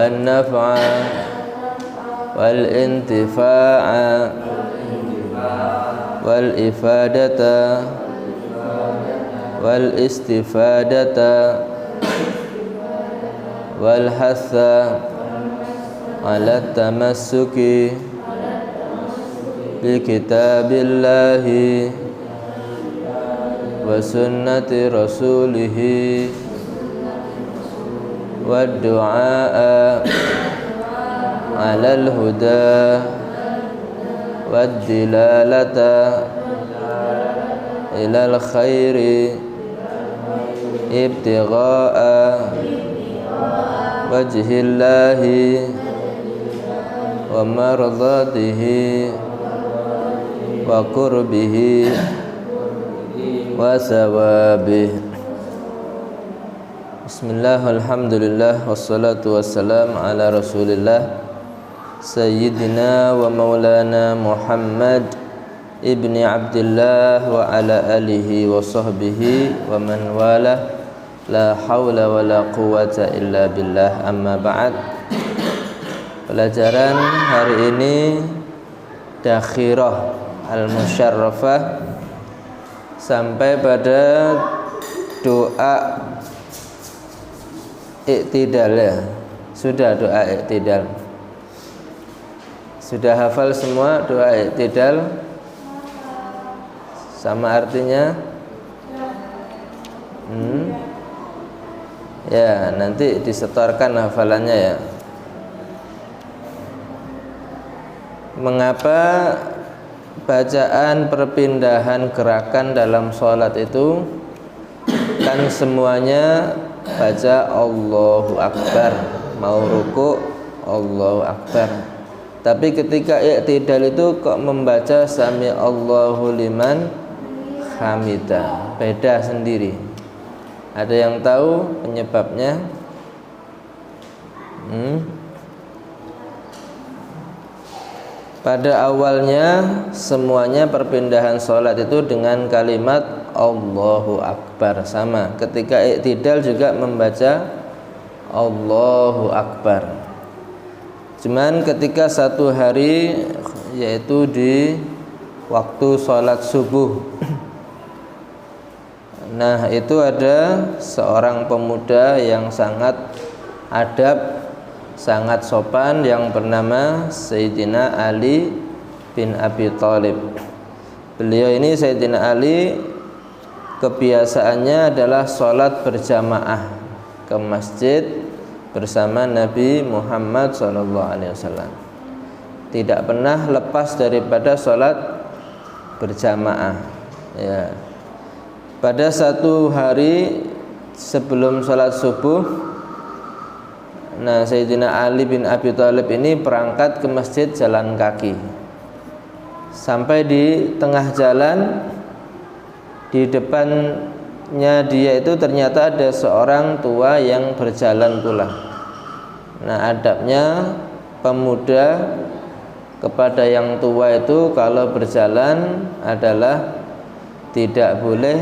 والنفع والانتفاع والإفادة والاستفادة والحث على التمسك بكتاب الله وسنة رسوله والدعاء على الهدى والدلالة إلى الخير ابتغاء وجه الله ومرضاته وقربه وثوابه. Bismillah, alhamdulillah, wassalatu wassalam ala rasulillah Sayyidina wa maulana Muhammad ibni Abdillah wa ala alihi wa sahbihi wa man walah. La hawla wa la quwwata illa billah, amma ba'd. Pelajaran hari ini Dakhirah al-Musyarrafah sampai pada doa iktidal ya. Sudah doa iktidal. Sudah hafal semua doa iktidal? Sama artinya? Ya, nanti disetorkan hafalannya ya. Mengapa bacaan perpindahan gerakan dalam sholat itu kan semuanya baca Allahu Akbar, mau ruku Allahu Akbar, tapi ketika i'tidal itu kok membaca Sami Allahu liman hamidah, beda sendiri. Ada yang tahu penyebabnya? Pada awalnya semuanya perpindahan sholat itu dengan kalimat Allahu Akbar sama. Ketika i'tidal juga membaca Allahu Akbar. Cuman ketika satu hari, yaitu di waktu sholat subuh, nah itu ada seorang pemuda yang sangat adab, sangat sopan yang bernama Sayyidina Ali bin Abi Thalib. Beliau ini Sayyidina Ali kebiasaannya adalah sholat berjamaah ke masjid bersama Nabi Muhammad SAW. Tidak pernah lepas daripada sholat berjamaah ya. Pada satu hari sebelum sholat subuh, nah Sayyidina Ali bin Abi Thalib ini berangkat ke masjid jalan kaki. Sampai di tengah jalan, di depannya dia itu ternyata ada seorang tua yang berjalan pula. Nah adabnya pemuda kepada yang tua itu kalau berjalan adalah tidak boleh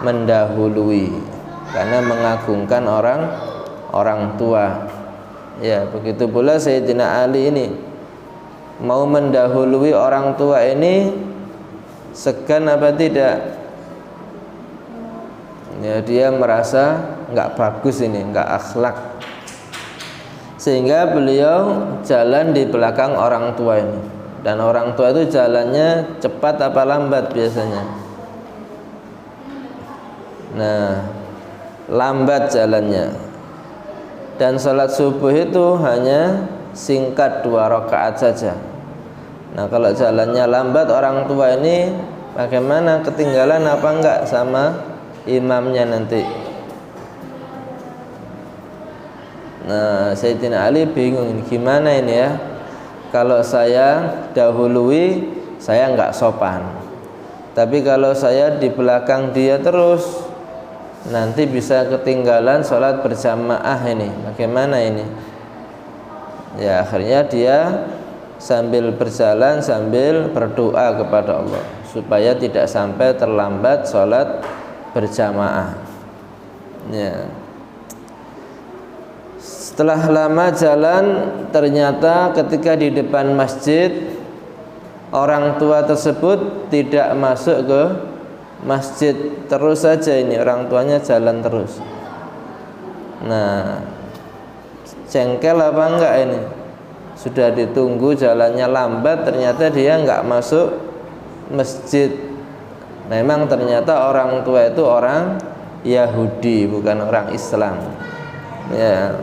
mendahului, karena mengagungkan orang tua. Ya, begitu pula Sayyidina Ali ini mau mendahului orang tua ini, segan apa tidak? Ya, dia merasa enggak bagus ini, enggak akhlak. Sehingga beliau jalan di belakang orang tua ini. Dan orang tua itu jalannya cepat apa lambat biasanya? Nah, lambat jalannya. Dan sholat subuh itu hanya singkat 2 rakaat saja. Nah, kalau jalannya lambat orang tua ini bagaimana, ketinggalan apa enggak sama imamnya nanti? Nah, Sayyidina Ali bingung, gimana ini ya? Kalau saya dahului, saya enggak sopan. Tapi kalau saya di belakang dia terus, nanti bisa ketinggalan sholat berjamaah ini. Bagaimana ini? Ya, akhirnya dia sambil berjalan sambil berdoa kepada Allah supaya tidak sampai terlambat sholat berjamaah. Ya. Setelah lama jalan, ternyata ketika di depan masjid, orang tua tersebut tidak masuk ke masjid. Terus saja ini orang tuanya jalan terus. Nah, jengkel apa enggak ini? Sudah ditunggu jalannya lambat, ternyata dia enggak masuk masjid. Memang ternyata orang tua itu orang Yahudi, bukan orang Islam. Ya.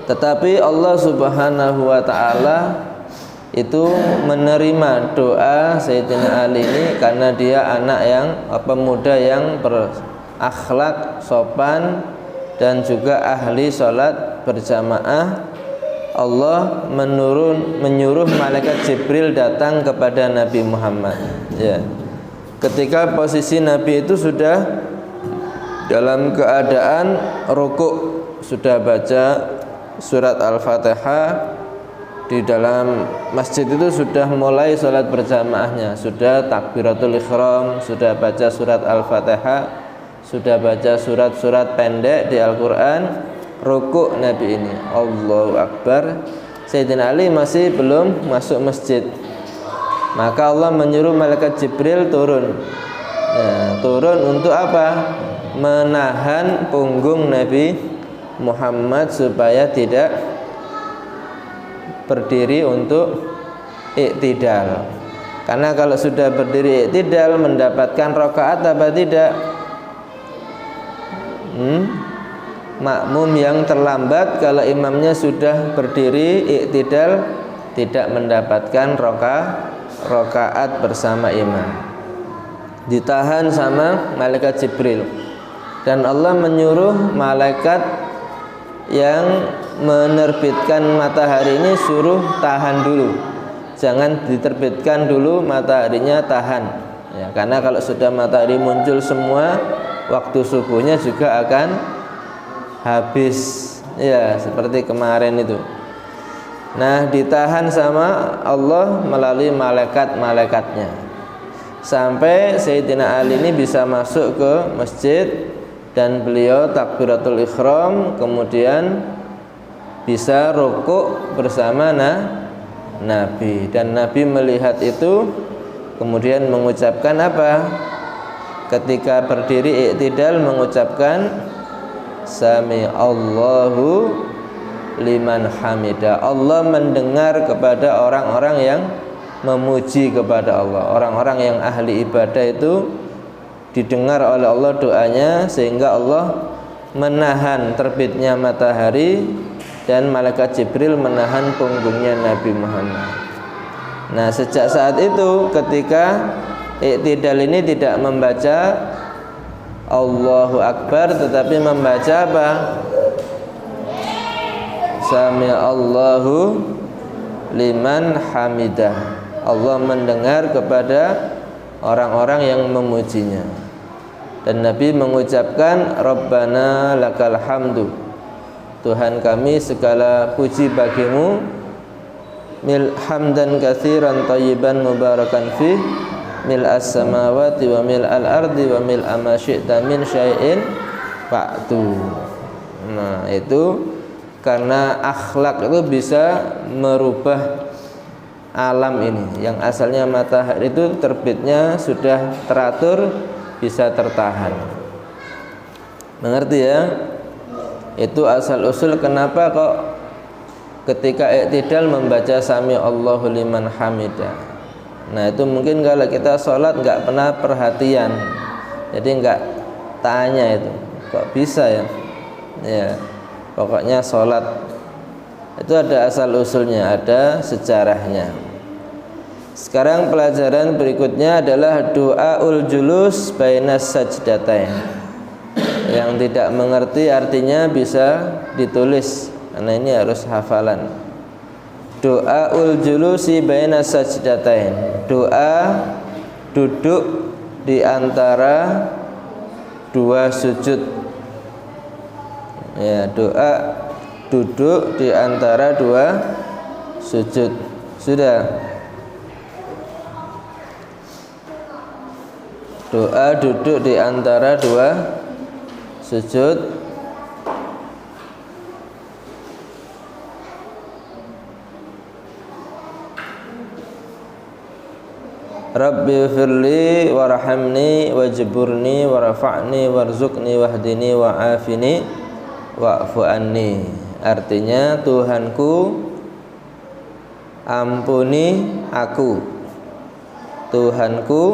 Tetapi Allah Subhanahu wa taala itu menerima doa Sayyidina Ali ini karena dia anak yang pemuda yang berakhlak, sopan dan juga ahli sholat berjamaah. Allah menyuruh malaikat Jibril datang kepada Nabi Muhammad. Ya. Ketika posisi Nabi itu sudah dalam keadaan rukuk, sudah baca surat Al-Fatihah, di dalam masjid itu sudah mulai sholat berjamaahnya, sudah takbiratul ihram, sudah baca surat Al-Fatihah, sudah baca surat-surat pendek di Al-Quran. Rukuk Nabi ini, Allahu Akbar. Sayyidina Ali masih belum masuk masjid. Maka Allah menyuruh malaikat Jibril turun. Nah, turun untuk apa? Menahan punggung Nabi Muhammad supaya tidak berdiri untuk iktidal. Karena kalau sudah berdiri iktidal mendapatkan rakaat apa tidak? Makmum yang terlambat kalau imamnya sudah berdiri iktidal tidak mendapatkan rakaat bersama imam. Ditahan sama malaikat Jibril. Dan Allah menyuruh malaikat yang menerbitkan matahari ini suruh tahan dulu. Jangan diterbitkan dulu mataharinya, tahan. Ya, karena kalau sudah matahari muncul semua, waktu subuhnya juga akan habis, ya seperti kemarin itu. Nah, ditahan sama Allah melalui malaikat-malaikatnya sampai Sayyidina Ali ini bisa masuk ke masjid dan beliau takbiratul ihram, kemudian bisa rukuk bersama Nabi. Dan Nabi melihat itu kemudian mengucapkan apa? Ketika berdiri iktidal mengucapkan Sami Allahu liman hamidah. Allah mendengar kepada orang-orang yang memuji kepada Allah. Orang-orang yang ahli ibadah itu didengar oleh Allah doanya, sehingga Allah menahan terbitnya matahari dan malaikat Jibril menahan punggungnya Nabi Muhammad. Nah, sejak saat itu ketika iktidal ini tidak membaca Allahu Akbar tetapi membaca apa? Sami Allahu liman hamidah. Allah mendengar kepada orang-orang yang memujinya. Dan Nabi mengucapkan Rabbana lakal hamdu. Tuhan kami segala puji bagimu, mil hamdan katsiran thayyiban mubarakan fih, mil as-samawati wa mil al-ardi wa mil ma syi'ta min syai'in fa'tu. Nah, itu karena akhlak itu bisa merubah alam ini. Yang asalnya matahari itu terbitnya sudah teratur, bisa tertahan. Mengerti ya? Itu asal usul kenapa kok ketika iktidal membaca Sami Allahu liman hamidah. Nah, itu mungkin kalau kita sholat nggak pernah perhatian, jadi nggak tanya itu kok bisa ya. Ya, pokoknya sholat itu ada asal usulnya, ada sejarahnya. Sekarang pelajaran berikutnya adalah doaul julus bainas sajdatain. Yang tidak mengerti artinya bisa ditulis, karena ini harus hafalan. Doaul julusi bainas sajdatain. Doa duduk di antara dua sujud. Ya, doa duduk di antara dua sujud. Sudah. Doa duduk di antara dua sujud. Rabbi firli warhamni wajburni warfa'ni warzuqni wahdini wa'afini wa'fu anni. Artinya, Tuhanku, ampuni aku. Tuhanku,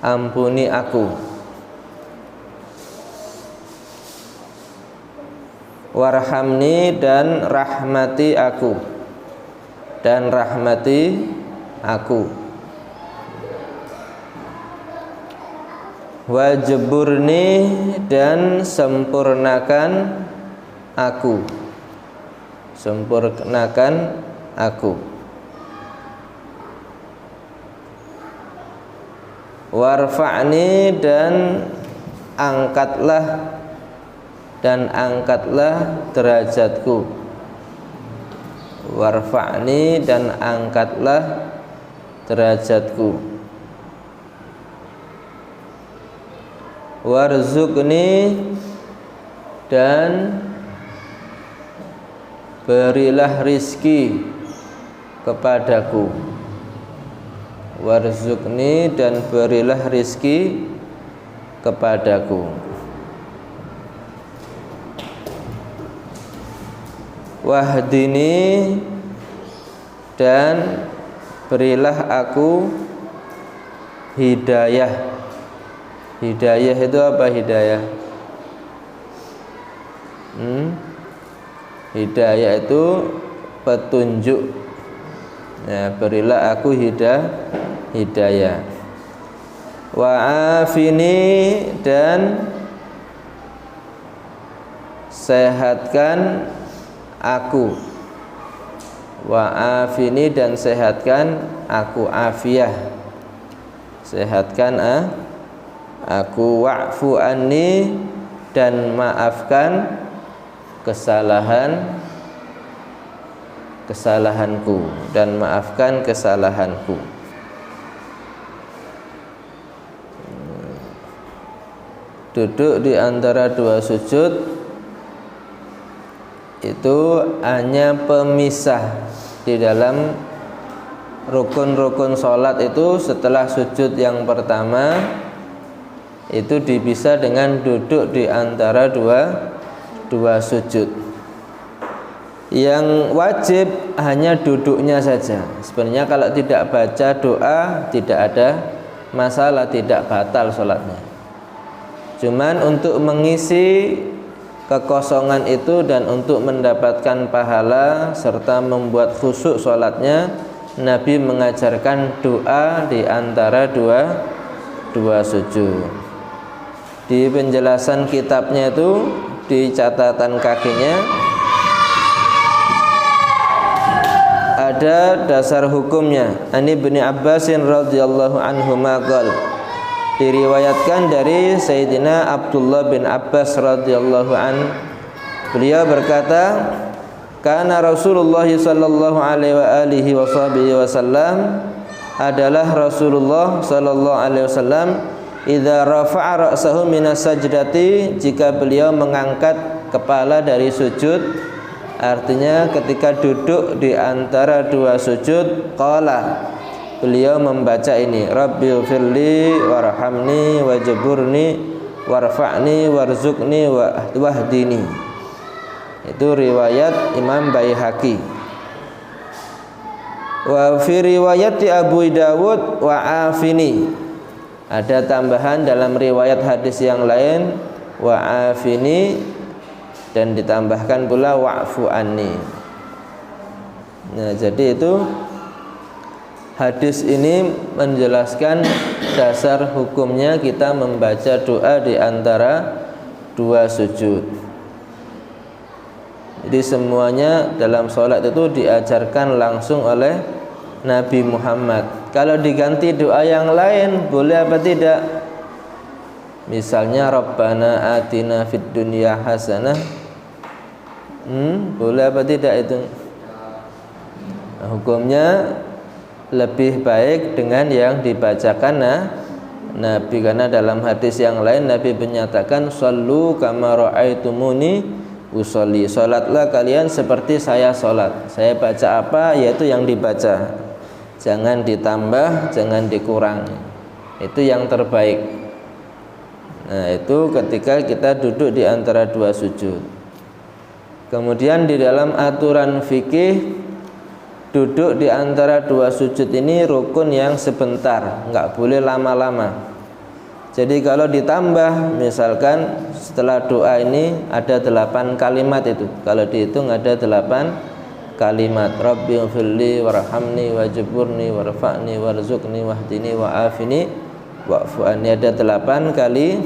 ampuni aku. Warhamni, dan rahmati aku. Dan rahmati aku. Wajburni, dan sempurnakan aku. Sempurnakan aku. Warfa'ni, dan angkatlah derajatku. Warfa'ni, dan angkatlah derajatku. Warzuqni, dan berilah rizki kepadaku. Warzuqni, dan berilah rizki kepadaku. Wahdini, dan berilah aku hidayah. Hidayah itu apa hidayah? Hidayah itu petunjuk. Ya, berilah aku hidayah. Wa'afini, dan sehatkan aku. Wa'afini, dan sehatkan aku. Afiyah, sehatkan aku. Wa'fu anni, dan maafkan kesalahanku, dan maafkan kesalahanku. Duduk di antara dua sujud itu hanya pemisah. Di dalam rukun-rukun sholat itu, setelah sujud yang pertama itu dipisah dengan duduk di antara dua sujud. Yang wajib hanya duduknya saja. Sebenarnya kalau tidak baca doa tidak ada masalah, tidak batal sholatnya. Cuman untuk mengisi kekosongan itu dan untuk mendapatkan pahala serta membuat khusyuk sholatnya, Nabi mengajarkan doa di antara dua sujud. Di penjelasan kitabnya itu, di catatan kakinya ada dasar hukumnya. Ani bin Abbasin radhiyallahu anhu maqal, diriwayatkan dari Sayyidina Abdullah bin Abbas radhiyallahu an, beliau berkata, kana Rasulullah sallallahu alaihi wasallam, adalah Rasulullah sallallahu alaihi wasallam, idza rafa'a ra'sahu minas sajdati, jika beliau mengangkat kepala dari sujud, artinya ketika duduk di antara dua sujud, qala, beliau membaca ini, Rabbighfirli warhamni wajburni warfa'ni warzuqni wahdini. Itu riwayat Imam Baihaqi. Wa fi riwayati Abu Dawud wa'afini, ada tambahan dalam riwayat hadis yang lain, wa'afini, dan ditambahkan pula wa'fu anni. Nah, jadi itu hadis ini menjelaskan dasar hukumnya kita membaca doa di antara dua sujud. Jadi semuanya dalam sholat itu diajarkan langsung oleh Nabi Muhammad. Kalau diganti doa yang lain boleh apa tidak? Misalnya Rabbana atina fid dunya hasanah, boleh apa tidak itu? Hukumnya lebih baik dengan yang dibacakan Nabi, karena dalam hadis yang lain Nabi menyatakan shallu kama ra'aitumuni usolli, salatlah kalian seperti saya salat. Saya baca apa yaitu yang dibaca. jangan ditambah, jangan dikurangi. Itu yang terbaik. Nah, itu ketika kita duduk di antara dua sujud. Kemudian di dalam aturan fikih, duduk di antara dua sujud ini rukun yang sebentar, nggak boleh lama-lama. Jadi kalau ditambah, misalkan setelah doa ini ada 8 kalimat itu. Kalau dihitung ada 8 kalimat. Rabbighfirli warhamni wajburni warfa'ni warzuqni wahdini wa'afini wa'fu anni, ada 8 kali.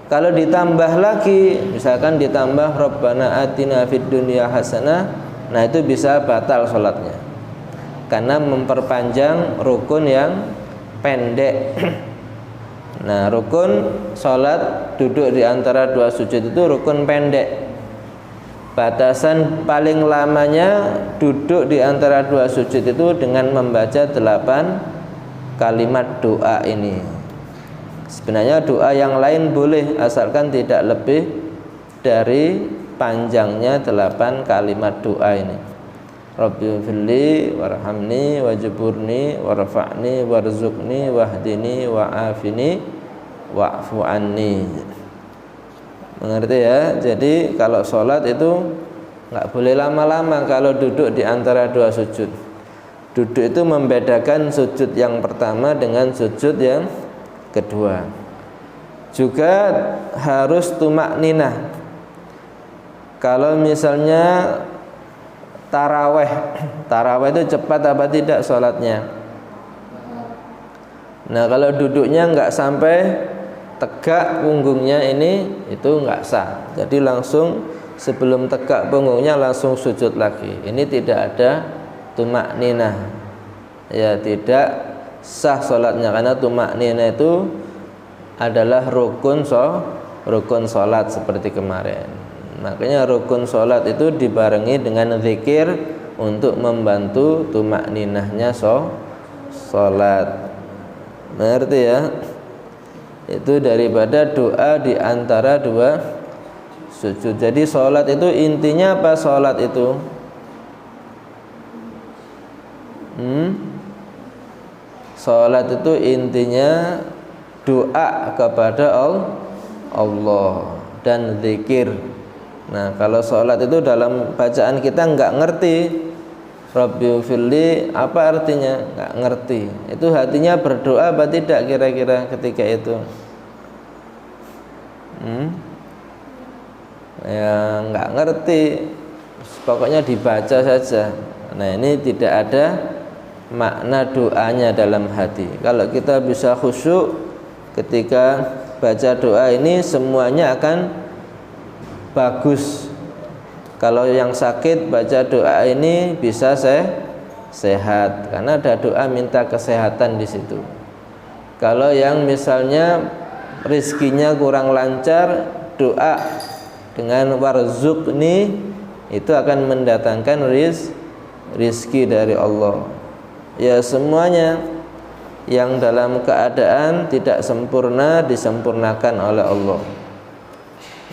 Kalau ditambah lagi, misalkan ditambah Rabbana atina fid dunya hasanah, nah itu bisa batal sholatnya karena memperpanjang rukun yang pendek. Nah, rukun sholat duduk di antara dua sujud itu rukun pendek. Batasan paling lamanya duduk di antara dua sujud itu dengan membaca 8 kalimat doa ini. Sebenarnya doa yang lain boleh asalkan tidak lebih dari panjangnya 8 kalimat doa ini. Rabbighfirli warhamni wajburni warfa'ni warzuqni wahdini wa'afini wa'fu anni. Mengerti ya? Jadi kalau sholat itu nggak boleh lama-lama kalau duduk di antara dua sujud. Duduk itu membedakan sujud yang pertama dengan sujud yang kedua. Juga harus tumak ninah. Kalau misalnya taraweh itu cepat apa tidak sholatnya? Nah, kalau duduknya nggak sampai tegak punggungnya ini, itu nggak sah. Jadi langsung sebelum tegak punggungnya langsung sujud lagi. Ini tidak ada tumak ninah. Ya, tidak sah sholatnya karena tumak ninah itu adalah rukun sholat seperti kemarin. Makanya rukun sholat itu dibarengi dengan zikir untuk membantu tumak ninahnya sholat. Mengerti ya? Itu daripada doa di antara dua sujud. Jadi sholat itu intinya apa sholat itu? Sholat itu intinya doa kepada Allah dan zikir. Nah, kalau sholat itu dalam bacaan kita nggak ngerti Rabbighfirli apa artinya, nggak ngerti. Itu hatinya berdoa apa tidak kira-kira ketika itu? Ya nggak ngerti, pokoknya dibaca saja. Nah, ini tidak ada makna doanya dalam hati. Kalau kita bisa khusyuk ketika baca doa ini, semuanya akan bagus. Kalau yang sakit baca doa ini bisa sehat karena ada doa minta kesehatan di situ. Kalau yang misalnya rizkinya kurang lancar, doa dengan warzuqni itu akan mendatangkan rizki dari Allah. Ya, semuanya yang dalam keadaan tidak sempurna disempurnakan oleh Allah.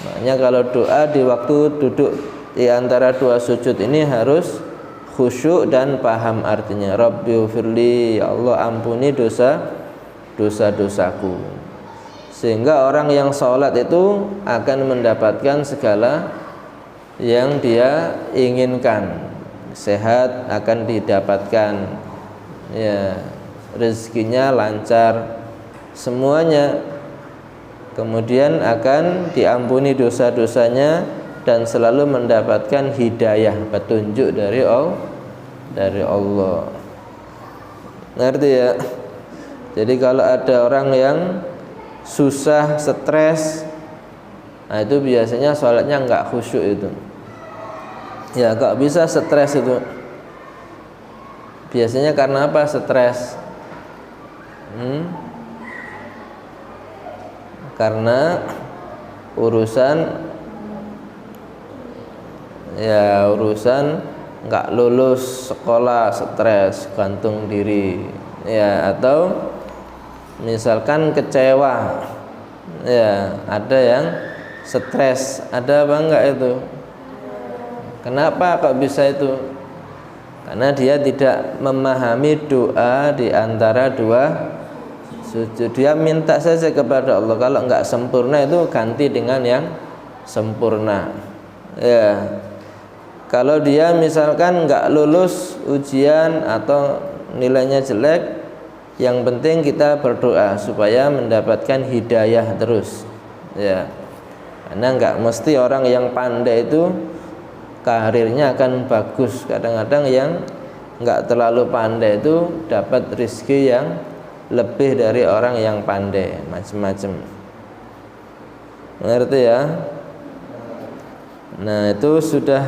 Makanya kalau doa di waktu duduk di antara dua sujud ini harus khusyuk dan paham artinya. Rabbighfirli, ya Allah ampuni dosa-dosaku. Sehingga orang yang sholat itu akan mendapatkan segala yang dia inginkan. Sehat akan didapatkan, ya, rezekinya lancar, semuanya. Kemudian akan diampuni dosa-dosanya dan selalu mendapatkan hidayah, petunjuk dari Allah. Ngerti ya? Jadi kalau ada orang yang susah, stres, nah itu biasanya sholatnya nggak khusyuk itu. Ya, kok bisa stres itu? Biasanya karena apa stres? Karena urusan nggak lulus sekolah, stres, gantung diri, ya, atau misalkan kecewa, ya, ada yang stres, ada apa enggak itu? Kenapa kok bisa itu? karena dia tidak memahami doa di antara dua sujud. Dia minta saja kepada Allah, kalau enggak sempurna itu ganti dengan yang sempurna. Ya. Kalau dia misalkan enggak lulus ujian atau nilainya jelek, yang penting kita berdoa supaya mendapatkan hidayah terus. Ya. Karena enggak mesti orang yang pandai itu karirnya akan bagus. Kadang-kadang yang enggak terlalu pandai itu dapat rezeki yang lebih dari orang yang pandai, macam-macam. Mengerti ya? Nah, itu sudah,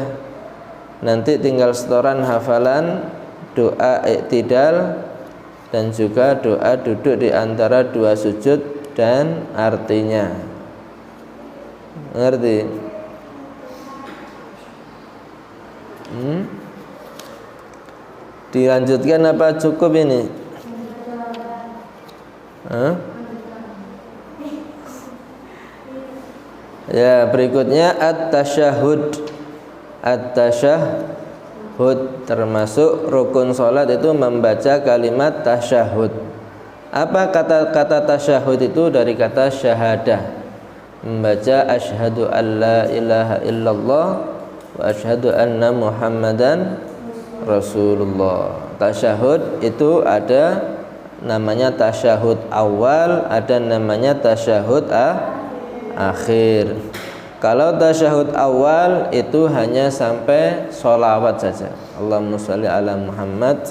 nanti tinggal setoran hafalan doa i'tidal dan juga doa duduk di antara dua sujud dan artinya. Mengerti? Dilanjutkan apa cukup ini? Ya, berikutnya at-tasyahud. At-tasyahud termasuk rukun salat itu membaca kalimat tasyahud. Apa kata tasyahud itu? Dari kata syahadah, membaca asyhadu alla ilaha illallah wa asyhadu anna muhammadan rasulullah. Tasyahud itu ada namanya tasyahud awal, ada namanya tasyahud akhir. Kalau tasyahud awal itu hanya sampai sholawat saja, Allahumma sholli ala Muhammad.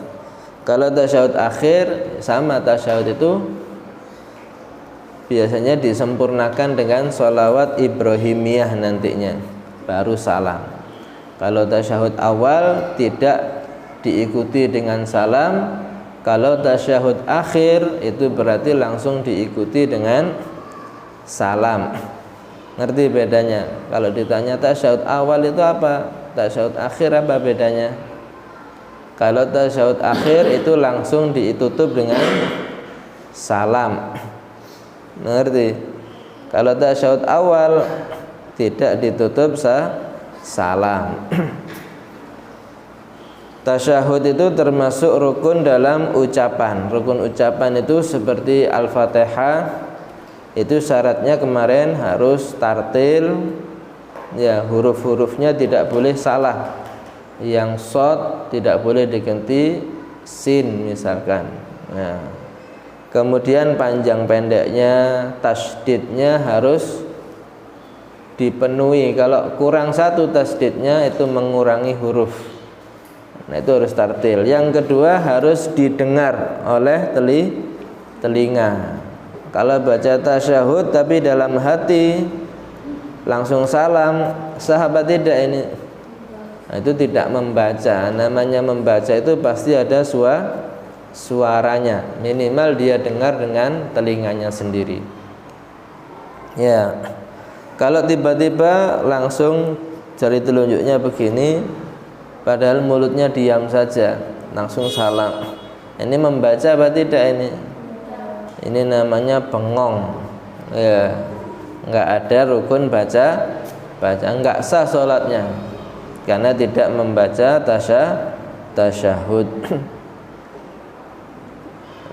Kalau tasyahud akhir, sama tasyahud itu biasanya disempurnakan dengan sholawat Ibrahimiyah nantinya, baru salam. Kalau tasyahud awal tidak diikuti dengan salam. Kalau tasyahud akhir itu berarti langsung diikuti dengan salam. Ngerti bedanya? Kalau ditanya tasyahud awal itu apa, tasyahud akhir apa bedanya? Kalau tasyahud akhir itu langsung ditutup dengan salam. Ngerti? Kalau tasyahud awal tidak ditutup salam. Tasyahud itu termasuk rukun dalam ucapan. Rukun ucapan itu seperti Al-Fatihah, itu syaratnya kemarin harus tartil, ya, huruf-hurufnya tidak boleh salah. Yang shad tidak boleh diganti sin misalkan. Nah, kemudian panjang pendeknya, tasdidnya harus dipenuhi. Kalau kurang satu tasdidnya itu mengurangi huruf. Nah, itu harus tartil. Yang kedua harus didengar oleh telinga. Kalau baca tasyahud tapi dalam hati langsung salam, sahabat tidak ini. Nah, itu tidak membaca. Namanya membaca itu pasti ada suaranya. Minimal dia dengar dengan telinganya sendiri. Ya. Kalau tiba-tiba langsung jari telunjuknya begini, padahal mulutnya diam saja, langsung salam. Ini membaca apa tidak ini? Ini namanya bengong. Ya, enggak ada rukun baca, enggak sah sholatnya karena tidak membaca tasyahud.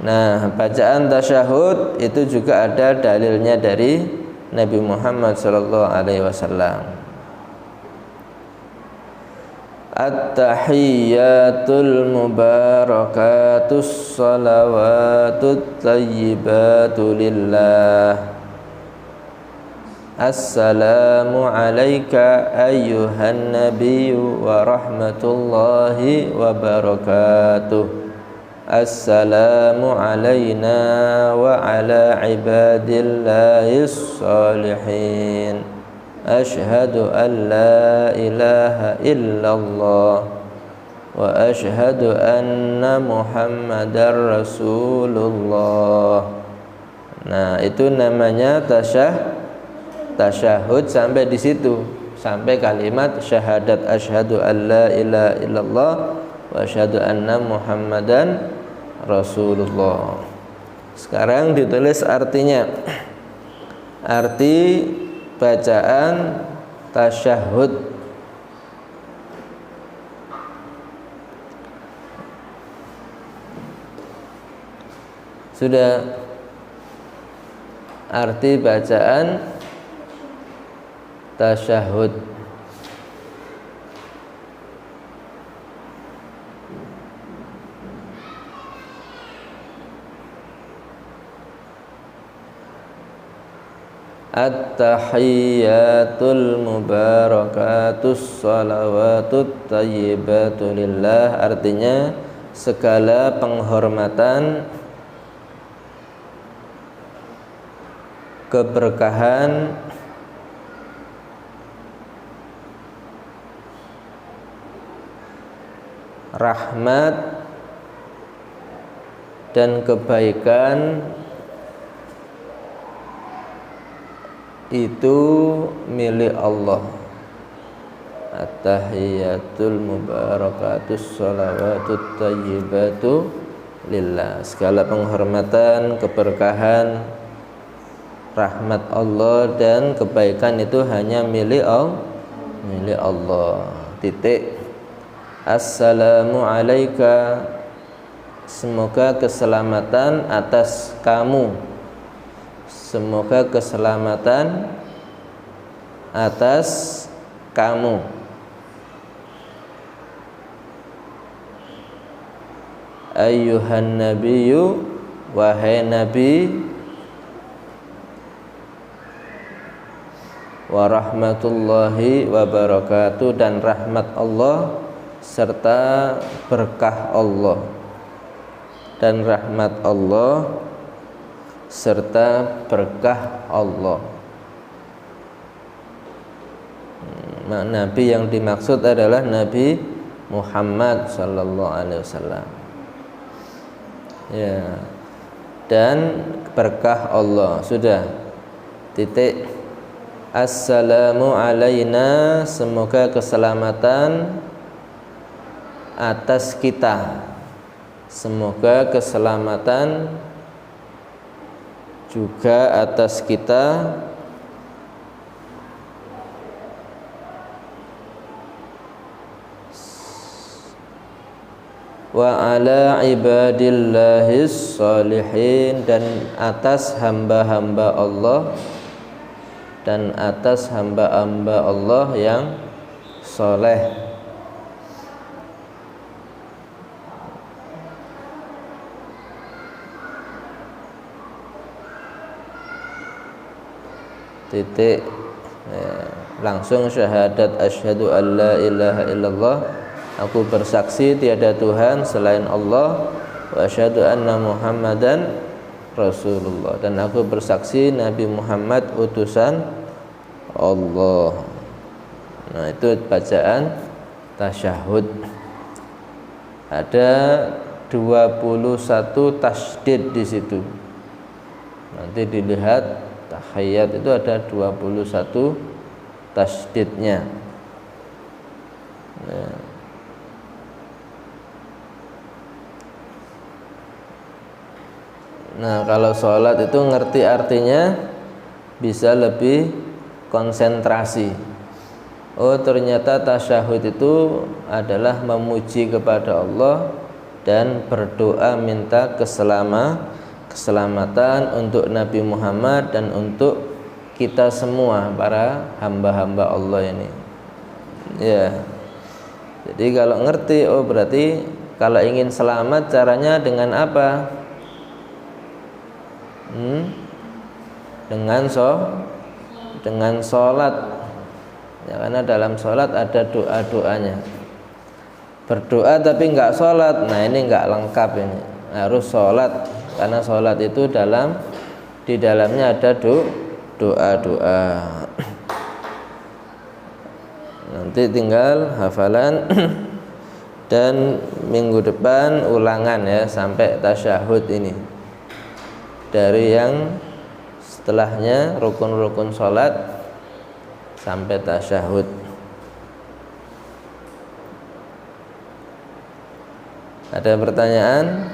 Nah, bacaan tasyahud itu juga ada dalilnya dari Nabi Muhammad SAW. At-tahiyyatul mubarakatus salawatut tayyibatu lillah. Assalamu alayka ayyuhan nabiyyu wa rahmatullahi wa barakatuh. Assalamu alayna wa ala ibadillahis salihin. Ashhadu an la ilaha illallah wa ashhadu anna Muhammadar Rasulullah. Nah, itu namanya tasyahud sampai di situ, sampai kalimat syahadat asyhadu an la ilaha illallah wa ashhadu anna Muhammadan Rasulullah. Sekarang ditulis artinya. Arti bacaan tasyahud. Sudah arti bacaan tasyahud. At-tahiyyatul mubarakatus salawatut tayyibatu lillah, artinya segala penghormatan, keberkahan, rahmat dan kebaikan itu milik Allah. At-tahiyyatul mubarakatus salawatut tayyibatu lillah, segala penghormatan, keberkahan, rahmat Allah dan kebaikan itu hanya milik Allah. Titik. Assalamu alayka, semoga keselamatan atas kamu. Semoga keselamatan atas kamu. Ayyuhan nabiyyu, wahai nabi, wa rahmatullahi wa barakatuh, dan rahmat Allah serta berkah Allah, dan rahmat Allah serta berkah Allah. Nabi yang dimaksud adalah Nabi Muhammad sallallahu alaihi wasallam. Ya. Dan berkah Allah. Sudah. Titik. Assalamu alaina, semoga keselamatan atas kita. Semoga keselamatan juga atas kita. Wa ala ibadillahis sholihin, dan atas hamba-hamba Allah, dan atas hamba-hamba Allah yang soleh. Titik. Langsung syahadat asyhadu an la ilaha illallah, aku bersaksi tiada Tuhan selain Allah, wa asyhadu anna Muhammadan Rasulullah, dan aku bersaksi Nabi Muhammad utusan Allah. Nah, itu bacaan tasyahud. Ada 21 tasydid di situ. Nanti dilihat tahiyyat itu ada 21 tasydidnya. Nah, kalau sholat itu ngerti artinya bisa lebih konsentrasi. Oh, ternyata tasyahud itu adalah memuji kepada Allah dan berdoa minta keselamatan untuk Nabi Muhammad dan untuk kita semua para hamba-hamba Allah ini. Ya. Jadi kalau ngerti, oh berarti kalau ingin selamat caranya dengan apa? Dengan sholat. Ya, karena dalam sholat ada doa-doanya. Berdoa tapi enggak sholat, nah ini enggak lengkap ini. Harus sholat, karena sholat itu di dalamnya ada doa-doa. Nanti tinggal hafalan dan minggu depan ulangan ya sampai tasyahud ini. Dari yang setelahnya rukun-rukun sholat sampai tasyahud. Ada pertanyaan?